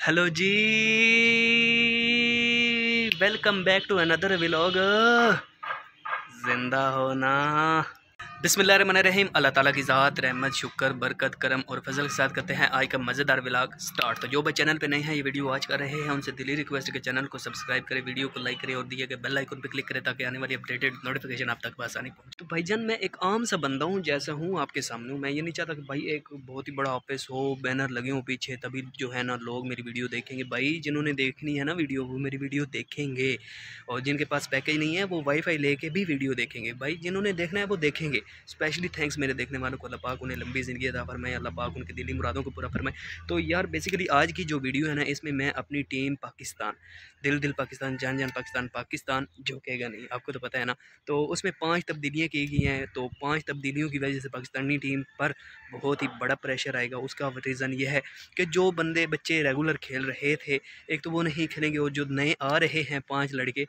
Hello ji, welcome back to another vlog. जिंदा हो ना। बिस्मिल्लाहिर्रहमानिर्रहीम। अल्लाह ताला की ज़ात रहमत शुक्र बरकत करम और फजल के साथ करते हैं आज का मज़ेदार व्लॉग स्टार्ट। तो जो भाई चैनल पे नए हैं, ये वीडियो आज कर रहे हैं, उनसे दिली रिक्वेस्ट के चैनल को सब्सक्राइब करें, वीडियो को लाइक करें और दिए गए बेल आइकन पर क्लिक करें ताकि आने वाली अपडेटेड नोटिफिकेशन आप तक आसानी पहुंचे। तो भाईजान मैं एक आम सा बंदा हूँ, जैसा हूँ आपके सामने हूँ। मैं ये नहीं चाहता कि भाई एक बहुत ही बड़ा ऑफिस हो, बैनर लगे हों पीछे, तभी जो है ना लोग मेरी वीडियो देखेंगे। भाई जिन्होंने देखनी है ना वीडियो, वो मेरी वीडियो देखेंगे, और जिनके पास पैकेज नहीं है वो वाईफाई लेके भी वीडियो देखेंगे। भाई जिन्होंने देखना है वो देखेंगे। स्पेशली थैंक्स मेरे देखने वालों को। अल्लाह पाक उन्हें लंबी ज़िंदगी अता फरमाए, अल्लाह पाक उनकी दिली मुरादों को पूरा फरमाए। तो यार बेसिकली आज की जो वीडियो है ना, इसमें मैं अपनी टीम पाकिस्तान, दिल दिल पाकिस्तान, जान जान पाकिस्तान, पाकिस्तान झुकेगा नहीं, आपको तो पता है ना। तो उसमें 5 तब्दीलियाँ की गई हैं। तो 5 तब्दीलियों की वजह से पाकिस्तानी टीम पर बहुत ही बड़ा प्रेशर आएगा। उसका रीज़न ये है कि जो बच्चे रेगुलर खेल रहे थे, एक तो वो नहीं खेलेंगे, और जो नए आ रहे हैं 5 लड़के,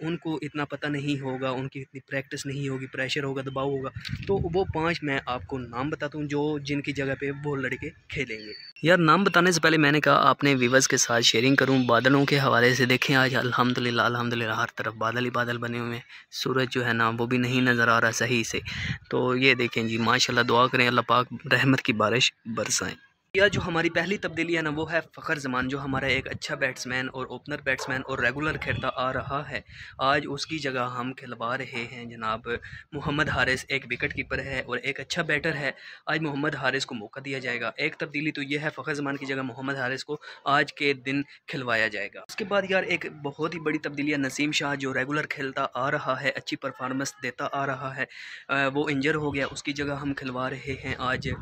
उनको इतना पता नहीं होगा, उनकी इतनी प्रैक्टिस नहीं होगी, प्रेशर होगा, दबाव होगा। तो वो 5 मैं आपको नाम बताता हूँ जो जिनकी जगह पे वो लड़के खेलेंगे। यार नाम बताने से पहले मैंने कहा आपने व्यूवर्स के साथ शेयरिंग करूं बादलों के हवाले से। देखें आज अल्हम्दुलिल्लाह अल्हम्दुलिल्लाह हर तरफ बादल ही बादल बने हुए हैं। सूरज जो है ना वो भी नहीं नज़र आ रहा सही से। तो ये देखें जी, माशाल्लाह, दुआ करें अल्लाह पाक रहमत की बारिश बरसाएं। या जो हमारी पहली तब्दीली है ना, वो है फ़खर ज़मान, जो हमारा एक अच्छा बैट्समैन और ओपनर बैट्समैन और रेगुलर खेलता आ रहा है। आज उसकी जगह हम खिलवा रहे हैं जनाब मोहम्मद हारिस। एक विकेट कीपर है और एक अच्छा बैटर है। आज मोहम्मद हारिस को मौका दिया जाएगा। एक तब्दीली तो ये है, फ़खर ज़मान की जगह मोहम्मद हारिस को आज के दिन खिलवाया जाएगा। उसके बाद यार एक बहुत ही बड़ी तब्दीली है, नसीम शाह जो रेगुलर खेलता आ रहा है, अच्छी परफॉर्मेंस देता आ रहा है, वो इंजर हो गया, उसकी जगह हम खिलवा रहे हैं आज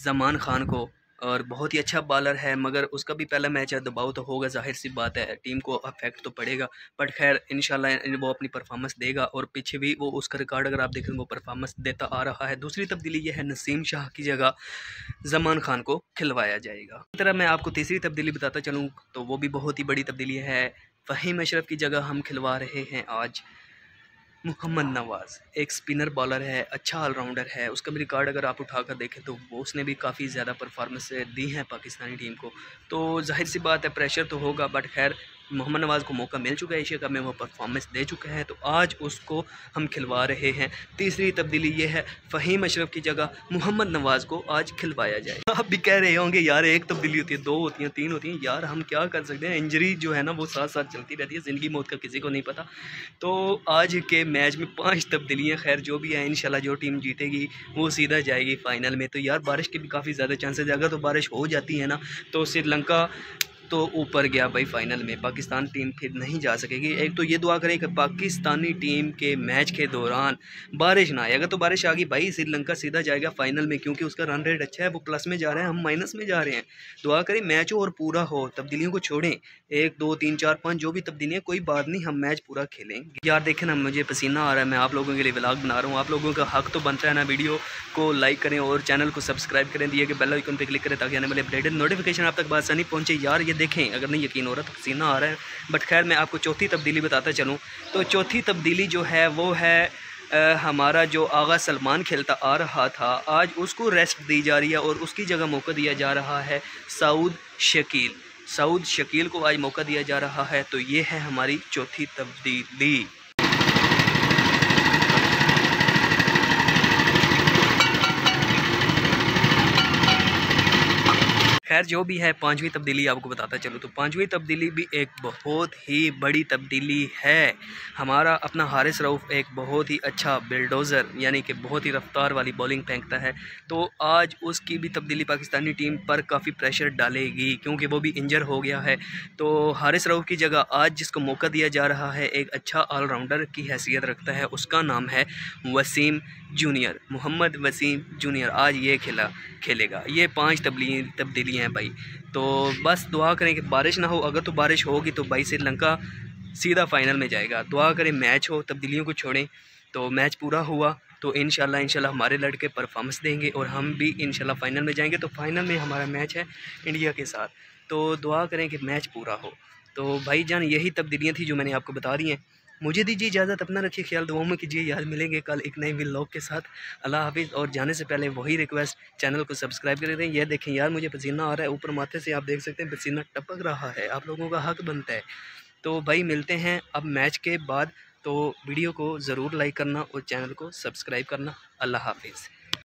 ज़मान खान को। और बहुत ही अच्छा बॉलर है, मगर उसका भी पहला मैच है, दबाव तो होगा, जाहिर सी बात है, टीम को अफेक्ट तो पड़ेगा। बट खैर इंशाल्लाह वो अपनी परफॉर्मेंस देगा, और पीछे भी वो उसका रिकॉर्ड अगर आप देखें वो परफॉर्मेंस देता आ रहा है। दूसरी तब्दीली ये है, नसीम शाह की जगह ज़मान खान को खिलवाया जाएगा। इस तरह मैं आपको तीसरी तब्दीली बताता चलूँ तो वो भी बहुत ही बड़ी तब्दीली है। फ़हीम अशरफ की जगह हम खिलवा रहे हैं आज मोहम्मद नवाज़। एक स्पिनर बॉलर है, अच्छा ऑलराउंडर है। उसका भी रिकॉर्ड अगर आप उठाकर देखें तो वो उसने भी काफ़ी ज़्यादा परफॉर्मेंस दी हैं पाकिस्तानी टीम को। तो जाहिर सी बात है प्रेशर तो होगा, बट खैर मोहम्मद नवाज़ को मौका मिल चुका है एशिया कप में, वो परफॉर्मेंस दे चुका है, तो आज उसको हम खिलवा रहे हैं। तीसरी तब्दीली ये है, फ़हीम अशरफ की जगह मोहम्मद नवाज़ को आज खिलवाया जाए। आप भी कह रहे होंगे यार एक तब्दीली होती है, 2 होती हैं, 3 होती हैं। यार हम क्या कर सकते हैं, इंजरी जो है ना वो साथ साथ चलती रहती है, ज़िंदगी मौत का किसी को नहीं पता। तो आज के मैच में 5 तब्दीलियाँ, खैर जो भी हैं, इंशाल्लाह जो टीम जीतेगी वो सीधा जाएगी फ़ाइनल में। तो यार बारिश के भी काफ़ी ज़्यादा चांसेस है, अगर तो बारिश हो जाती है ना तो श्रीलंका तो ऊपर गया भाई फाइनल में, पाकिस्तान टीम फिर नहीं जा सकेगी। एक तो ये दुआ करें कि पाकिस्तानी टीम के मैच के दौरान बारिश ना आए। अगर तो बारिश आ गई भाई श्रीलंका सीधा जाएगा फाइनल में, क्योंकि उसका रन रेट अच्छा है, वो प्लस में जा रहे हैं, हम माइनस में जा रहे हैं। दुआ करें मैच हो और पूरा हो, तब्दीलियों को छोड़ें, 1 2 3 4 5 जो भी तब्दीलियाँ, कोई बात नहीं, हम मैच पूरा खेलेंगे। यार देखें ना, मुझे पसीना आ रहा है, मैं आप लोगों के लिए व्लॉग बना रहा हूँ। आप लोगों का हक तो बनता है ना, वीडियो को लाइक करें और चैनल को सब्सक्राइब करें, दिए गए बेल आइकन पर क्लिक करें ताकि आने वाले अपडेटेड नोटिफिकेशन आप तक आसानी पहुँचे। यार ये देखें, अगर नहीं यकीन हो रहा तो पसीना आ रहा है। बट खैर मैं आपको चौथी तब्दीली बताता चलूँ तो चौथी तब्दीली जो है वो है हमारा जो आगा सलमान खेलता आ रहा था, आज उसको रेस्ट दी जा रही है और उसकी जगह मौका दिया जा रहा है सऊद शकील। सऊद शकील को आज मौका दिया जा रहा है। तो ये है हमारी चौथी तब्दीली। खैर जो भी है, 5वीं तब्दीली आपको बताता चलूँ तो 5वीं तब्दीली भी एक बहुत ही बड़ी तब्दीली है। हमारा अपना हारिस रऊफ़ एक बहुत ही अच्छा बिल्डोज़र, यानी कि बहुत ही रफ्तार वाली बॉलिंग फेंकता है। तो आज उसकी भी तब्दीली पाकिस्तानी टीम पर काफ़ी प्रेशर डालेगी, क्योंकि वो भी इंजर हो गया है। तो हारिस रऊफ़ की जगह आज जिसको मौका दिया जा रहा है, एक अच्छा ऑलराउंडर की हैसियत रखता है, उसका नाम है वसीम जूनियर, मोहम्मद वसीम जूनियर। आज ये खेलेगा। ये 5 तब्दीलियाँ हैं भाई। तो बस दुआ करें कि बारिश ना हो, अगर तो बारिश होगी तो भाई श्रीलंका सीधा फाइनल में जाएगा। दुआ करें मैच हो, तब्दीलियों को छोड़ें। तो मैच पूरा हुआ तो इंशाल्लाह हमारे लड़के परफॉर्मेंस देंगे और हम भी इंशाल्लाह फाइनल में जाएंगे। तो फाइनल में हमारा मैच है इंडिया के साथ, तो दुआ करें कि मैच पूरा हो। तो भाईजान यही तब्दीलियाँ थी जो मैंने आपको बता दी हैं। मुझे दीजिए इजाज़त, अपना रखिए ख्याल, दुआओं में कीजिए यार। मिलेंगे कल एक नए व्लॉग के साथ। अल्लाह हाफिज़। और जाने से पहले वही रिक्वेस्ट, चैनल को सब्सक्राइब कर दें। ये देखें यार मुझे पसीना आ रहा है, ऊपर माथे से आप देख सकते हैं पसीना टपक रहा है, आप लोगों का हक बनता है। तो भाई मिलते हैं अब मैच के बाद, तो वीडियो को ज़रूर लाइक करना और चैनल को सब्सक्राइब करना। अल्लाह हाफिज़।